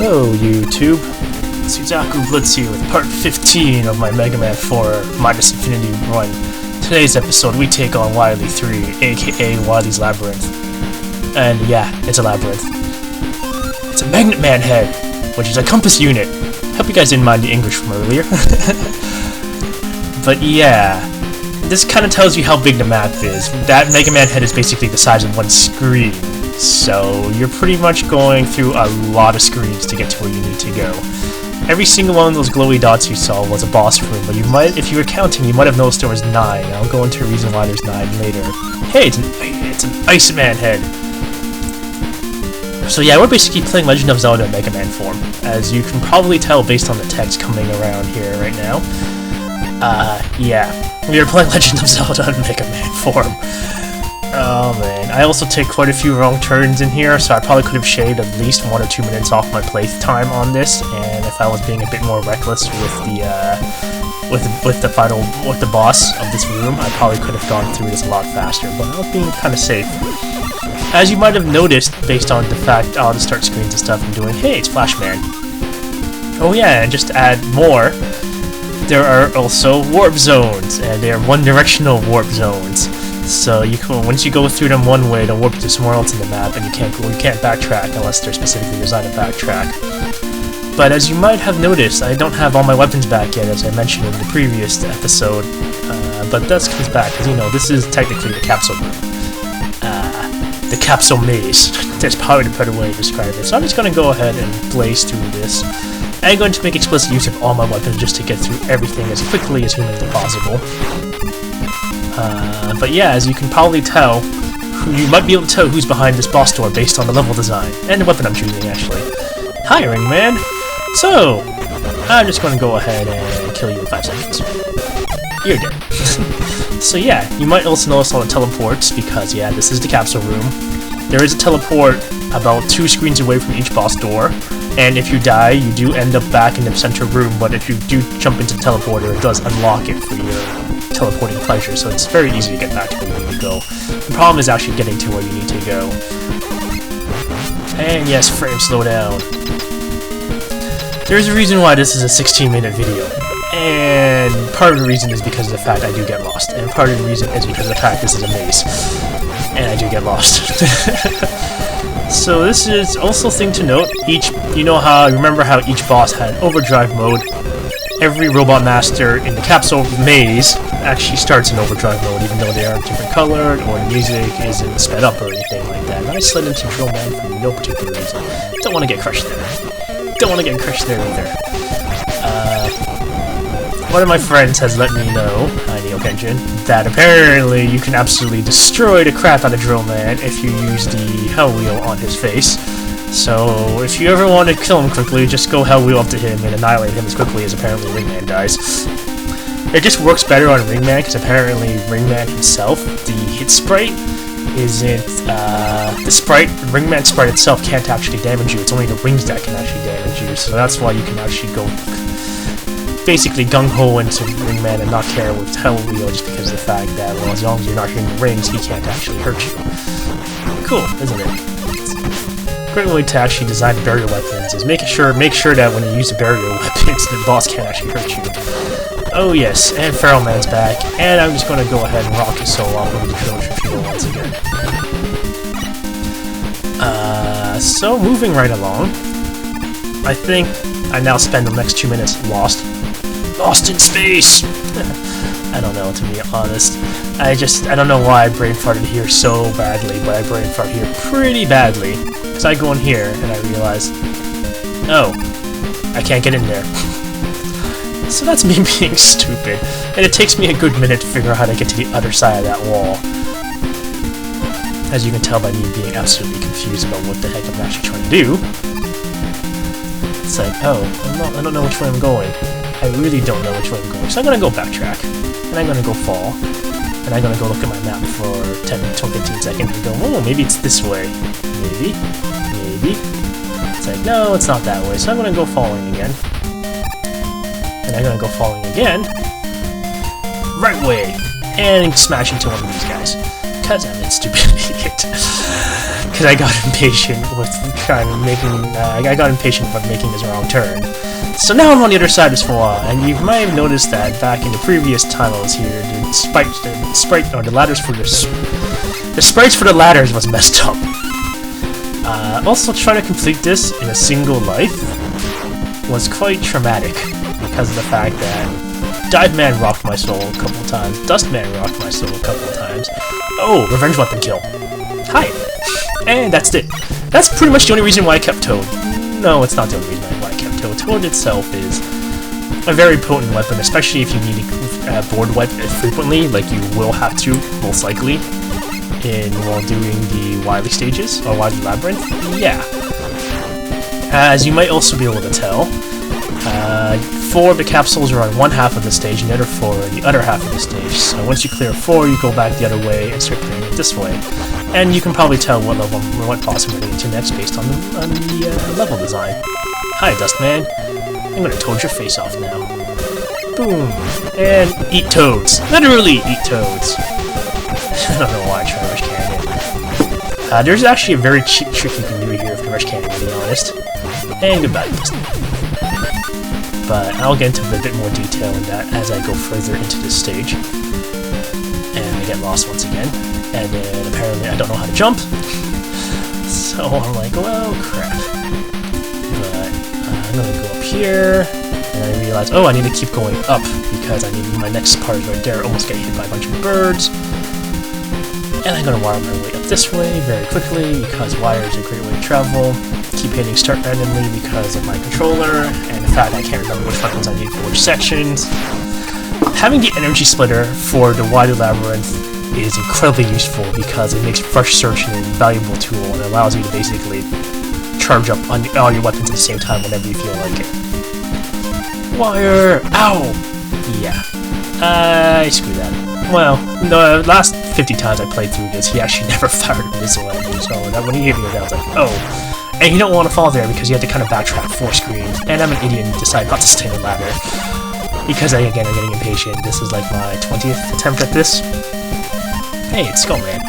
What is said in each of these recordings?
Hello YouTube, Suzaku Blitz here with part 15 of my Mega Man 4 Minus Infinity run. Today's episode we take on Wily 3, aka Wily's Labyrinth. And yeah, it's a labyrinth. It's a Magnet Man head, which is a compass unit. Hope you guys didn't mind the English from earlier. But yeah, this kind of tells you how big the map is. That Mega Man head is basically the size of one screen. So you're pretty much going through a lot of screens to get to where you need to go. Every single one of those glowy dots you saw was a boss room, but you might, if you were counting, you might have noticed there was 9. I'll go into a reason why there's 9 later. Hey, it's an Iceman head. So yeah, we're basically playing Legend of Zelda in Mega Man form, as you can probably tell based on the text coming around here right now. Yeah, we are playing Legend of Zelda in Mega Man form. Oh man, I also take quite a few wrong turns in here, so I probably could have shaved at least 1 or 2 minutes off my playtime on this, and if I was being a bit more reckless with the boss of this room, I probably could have gone through this a lot faster, but I was being kind of safe. As you might have noticed, based on the fact I'll just start screens and stuff and doing, hey, it's Flashman. Oh yeah, and just to add more, there are also warp zones, and they are one-directional warp zones. So you can, once you go through them one way, they'll warp you to somewhere else in the map, and you can't backtrack unless they're specifically designed to backtrack. But as you might have noticed, I don't have all my weapons back yet, as I mentioned in the previous episode. But that comes back, because you know, this is technically the capsule room. The capsule maze. That's probably the better way to describe it. So I'm just going to go ahead and blaze through this. I'm going to make explicit use of all my weapons just to get through everything as quickly as humanly possible. But yeah, as you can probably tell, you might be able to tell who's behind this boss door based on the level design, and the weapon I'm choosing, actually. Hiring, man! So, I'm just going to go ahead and kill you in 5 seconds. You're dead. So yeah, you might also notice all the teleports, because yeah, this is the capsule room. There is a teleport about 2 screens away from each boss door, and if you die, you do end up back in the center room, but if you do jump into the teleporter, it does unlock it for your teleporting pleasure, so it's very easy to get back to where you need to go. The problem is actually getting to where you need to go. And yes, frame slow down. There's a reason why this is a 16-minute video, and part of the reason is because of the fact I do get lost, and part of the reason is because of the fact this is a maze, and I do get lost. So this is also a thing to note. Remember how each boss had overdrive mode? Every robot master in the capsule maze actually starts in overdrive mode, even though they are different colored or the music isn't sped up or anything like that. And I slid into Drill Man for no particular reason. Don't want to get crushed there. Don't want to get crushed there either. One of my friends has let me know, Neo Kenshin, that apparently you can absolutely destroy the crap out of Drill Man if you use the Hell Wheel on his face. So, if you ever want to kill him quickly, just go Hell Wheel up to him and annihilate him as quickly as apparently Ringman dies. It just works better on Ringman, because apparently Ringman himself, the hit sprite, isn't, Ringman sprite itself can't actually damage you, it's only the rings that can actually damage you, so that's why you can actually go basically gung-ho into Ringman and not care with Hell Wheel, just because of the fact that, well, as long as you're not hitting the rings, he can't actually hurt you. Cool, isn't it? Great way to actually design barrier weapons is make sure that when you use the barrier weapons, the boss can't actually hurt you. Oh yes, and Feral Man's back, and I'm just going to go ahead and rock his soul off with the Killer Fuel once again. So moving right along, I think I now spend the next 2 minutes lost in space. I don't know, to be honest. I don't know why I brain farted here so badly, but I brain farted here pretty badly. Because I go in here and I realize, oh, I can't get in there. So that's me being stupid. And it takes me a good minute to figure out how to get to the other side of that wall. As you can tell by me being absolutely confused about what the heck I'm actually trying to do. It's like, oh, I don't know which way I'm going. I really don't know which way I'm going. So I'm going to go backtrack. And I'm going to go fall. And I'm going to go look at my map for 10 to 15 seconds and go, oh, maybe it's this way. Maybe. It's like, no, it's not that way. So I'm going to go falling again. And I'm going to go falling again. Right way. And smash into one of these guys. Because I'm a stupid idiot. Because I got impatient with kind of making, I got impatient about making this wrong turn. So now I'm on the other side of this wall, and you might have noticed that back in the previous time I was here, the sprites for the ladders was messed up. Also, trying to complete this in a single life was quite traumatic because of the fact that Dive Man rocked my soul a couple times, Dust Man rocked my soul a couple times. Oh, Revenge Weapon kill. Hi. And that's it. That's pretty much the only reason why I kept Toad. No, it's not the only reason why I kept Toad. Toad itself is a very potent weapon, especially if you need to board wipe it frequently, like you will have to, most likely, while doing the Wily stages, or Wily Labyrinth. Yeah. As you might also be able to tell, 4 of the capsules are on one half of the stage, and the other 4 are on the other half of the stage. So once you clear 4, you go back the other way and start clearing it this way. And you can probably tell what level, what boss I'm getting into next based on the level design. Hi, Dustman. I'm gonna toad your face off now. Boom. And eat toads. Literally eat toads. I don't know why I tried Rush Cannon. There's actually a very cheap trick you can do here for Rush Cannon, to be honest. And goodbye, Dustman. But I'll get into a bit more detail in that as I go further into this stage. And I get lost once again. And then apparently I don't know how to jump. So I'm like, well, crap. But I'm gonna go up here. And I realize, oh, I need to keep going up because I need my next part right there. Almost get hit by a bunch of birds. And I'm gonna wire my way up this way very quickly because wire is a great way to travel. Keep hitting start randomly because of my controller, and the fact I can't remember which buttons I need for which sections. Having the energy splitter for the Wily Labyrinth is incredibly useful because it makes fresh search an invaluable tool and allows you to basically charge up on all your weapons at the same time whenever you feel like it. Wire! Ow! Yeah. I screwed that. Well, the last 50 times I played through this, he actually never fired a missile at me, so that when he hit me with that, I was like, oh. And you don't want to fall there because you have to kind of backtrack 4 screens. And I'm an idiot and decide not to stay on the ladder. Because again, I'm getting impatient. This is like my 20th attempt at this. Hey, it's Skullman.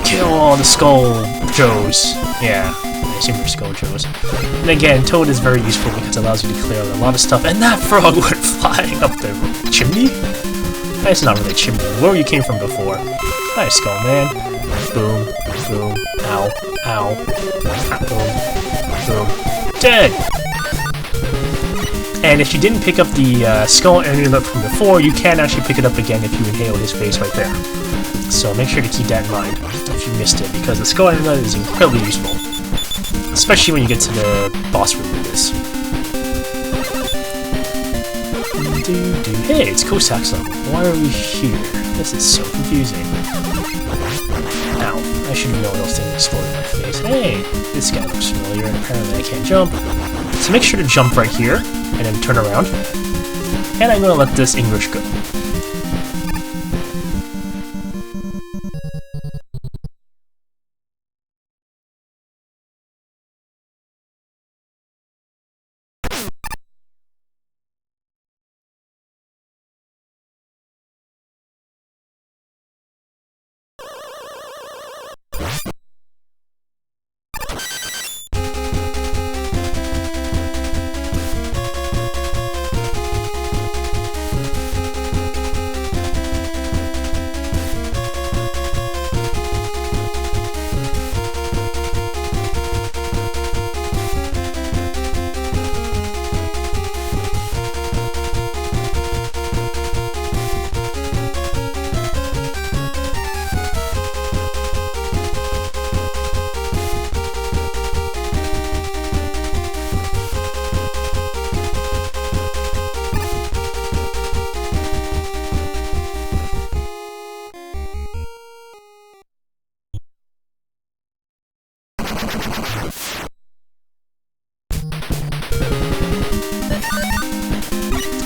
Kill all the Skull Joes. Yeah, I assume they're Skull Joes. And again, Toad is very useful because it allows you to clear out a lot of stuff. And that frog went flying up the chimney? It's not really a chimney. Where you came from before. Hi, Skullman. Boom, boom, ow, ow, boom, boom, dead! And if you didn't pick up the skull amulet from before, you can actually pick it up again if you inhale his face right there. So make sure to keep that in mind if you missed it, because the skull amulet is incredibly useful. Especially when you get to the boss room with this. Hey, it's Cossack's level. Why are we here? This is so confusing. Ow. I should know those things explode in my face. Hey, this guy looks familiar, and apparently I can't jump. So make sure to jump right here, and then turn around. And I'm gonna let this English go.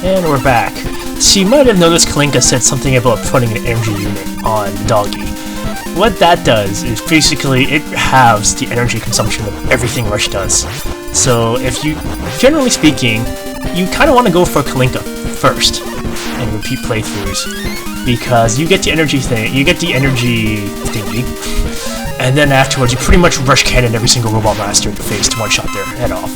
And we're back. So you might have noticed Kalinka said something about putting an energy unit on the doggy. What that does is basically it halves the energy consumption of everything Rush does. So if you, generally speaking, you kind of want to go for Kalinka first and repeat playthroughs because you get the energy thing, you get the energy thingy, and then afterwards you pretty much rush cannon every single robot master in the face to one-shot their head off.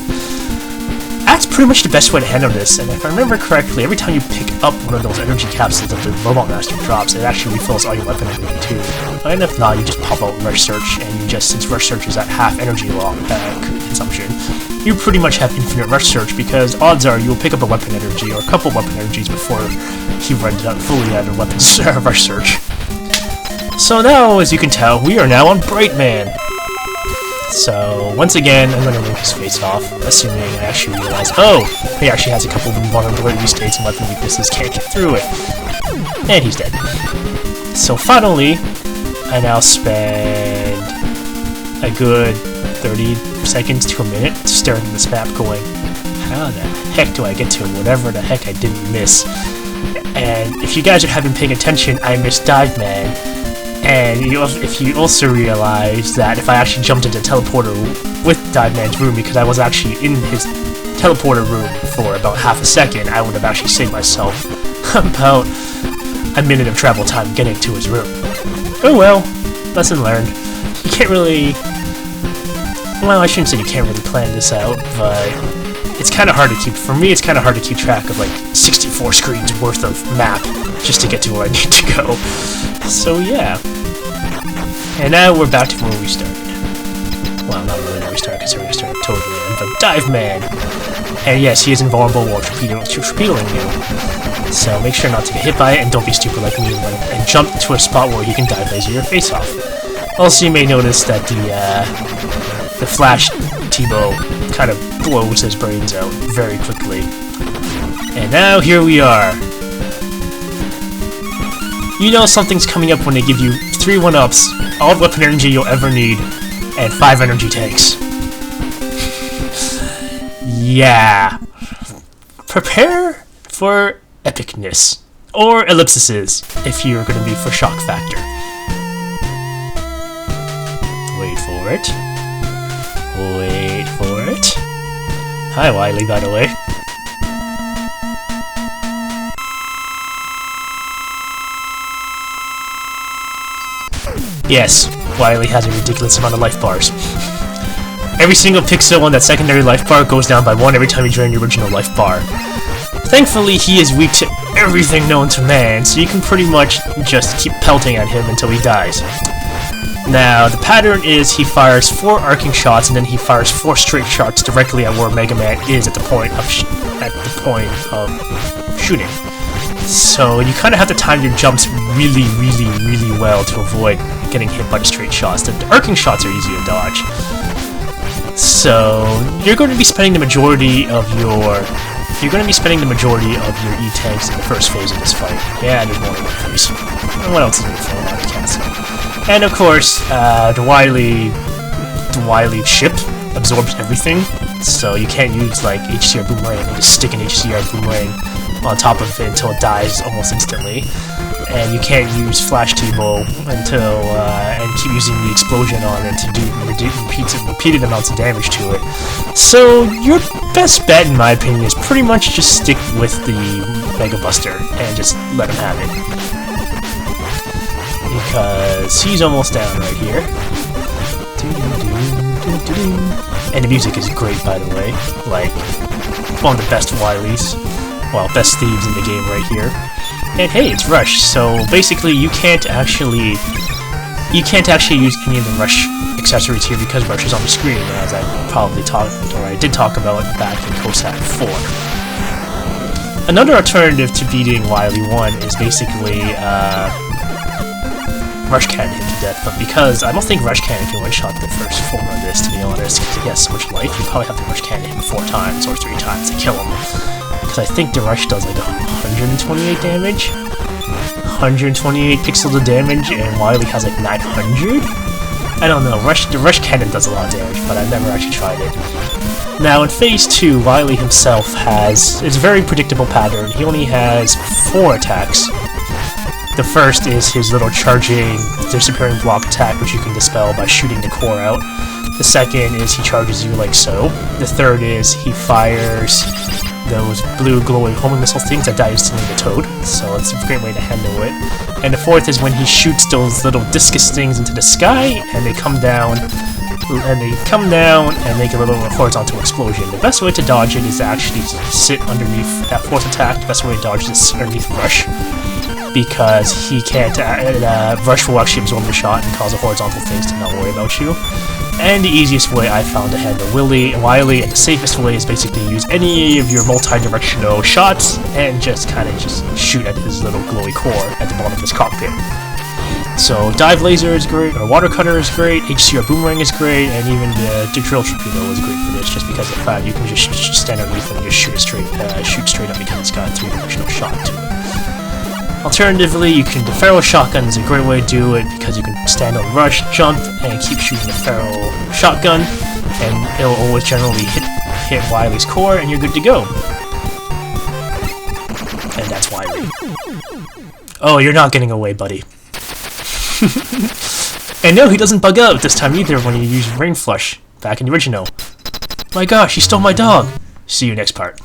That's pretty much the best way to handle this, and if I remember correctly, every time you pick up one of those energy capsules that the Robot Master drops, it actually refills all your weapon energy too. And if not, you just pop out Rush Search, and you just, since Rush Search is at half energy consumption, you pretty much have infinite Rush Search, because odds are you'll pick up a weapon energy, or a couple weapon energies before he runs out fully out of weapons Rush Search. So now, as you can tell, we are now on Brightman. So, once again, I'm going to link his face off, assuming I actually realize, oh, he actually has a couple of vulnerability states and weapon weaknesses, can't get through it. And he's dead. So finally, I now spend a good 30 seconds to a minute staring at this map going, how the heck do I get to whatever the heck I didn't miss? And if you guys haven't been paying attention, I missed Dive Man. And if you also realize that if I actually jumped into the teleporter with Dive Man's room, because I was actually in his teleporter room for about half a second, I would have actually saved myself about a minute of travel time getting to his room. Oh well, lesson learned. You can't really... Well, I shouldn't say you can't really plan this out, but it's kind of hard to keep... For me, it's kind of hard to keep track of like 64 screens worth of map just to get to where I need to go. So yeah. And now we're back to where we started. Well, not really where we started, because we started totally in, but Dive Man! And yes, he is invulnerable while torpedoing you. So make sure not to get hit by it, and don't be stupid like me, and jump to a spot where he can dive laser your face off. Also, you may notice that the Flash T-Bow kind of blows his brains out very quickly. And now here we are. You know something's coming up when they give you 3 1-ups, all the weapon energy you'll ever need, and 5 energy tanks. Yeah. Prepare for epicness. Or ellipsises, if you're going to be for shock factor. Wait for it. Wait for it. Hi, Wily, by the way. Yes, Wily has a ridiculous amount of life bars. Every single pixel on that secondary life bar goes down by 1 every time you drain the original life bar. Thankfully, he is weak to everything known to man, so you can pretty much just keep pelting at him until he dies. Now, the pattern is he fires 4 arcing shots, and then he fires 4 straight shots directly at where Mega Man is at the point of shooting. So you kind of have to time your jumps really, really, really well to avoid getting hit by the straight shots. The arcing shots are easy to dodge. So you're going to be spending the majority of your E-tanks in the first phase of this fight. Yeah, there's more than one phase. What else is in the format of casting? And of course, the Wily ship absorbs everything, so you can't use like HCR Boomerang and just stick an HCR Boomerang on top of it until it dies almost instantly. And you can't use Flash T-Bow until and keep using the explosion on it to do repeated amounts of damage to it. So your best bet, in my opinion, is pretty much just stick with the Mega Buster and just let him have it, because he's almost down right here. And the music is great, by the way. Like, one of the best Wilys, well, best thieves in the game right here. And hey, it's Rush, so basically you can't actually use any of the Rush accessories here because Rush is on the screen, as I did talk about back in Cossack 4. Another alternative to beating Wily 1 is basically Rush Cannon him to death, but because I don't think Rush Cannon can one-shot the first form of this, to be honest, because he has so much life, you probably have to Rush Cannon him 4 times or 3 times to kill him. Because I think the Rush does like 128 damage, 128 pixels of damage, and Wily has like 900? I don't know, the Rush Cannon does a lot of damage, but I've never actually tried it. Now in Phase 2, Wily himself it's a very predictable pattern. He only has 4 attacks. The first is his little charging, disappearing block attack, which you can dispel by shooting the core out. The second is he charges you like so. The third is he fires those blue glowing homing missile things that die instantly to Toad, so it's a great way to handle it. And the fourth is when he shoots those little discus things into the sky, and they come down, and make a little horizontal explosion. The best way to dodge it is to actually sit underneath that fourth attack. The best way to dodge is underneath Rush, because he can't, Rush will actually absorb the shot and cause the horizontal things to not worry about you. And the easiest way I found to handle Wily, and the safest way is basically use any of your multi-directional shots and just shoot at his little glowy core at the bottom of his cockpit. So Dive Laser is great, or Water Cutter is great, HCR Boomerang is great, and even the Drill Torpedo is great for this, just because of the fact you can just stand underneath and just shoot straight up because it's got a 3-dimensional shot to it. Alternatively, the Ferro Shotgun is a great way to do it because you can stand on Rush, jump, and keep shooting the Ferro Shotgun, and it'll always generally hit Wily's core, and you're good to go. And that's Wily. Oh, you're not getting away, buddy. And no, he doesn't bug out this time either when you use Rain Flush, back in the original. My gosh, he stole my dog! See you next part.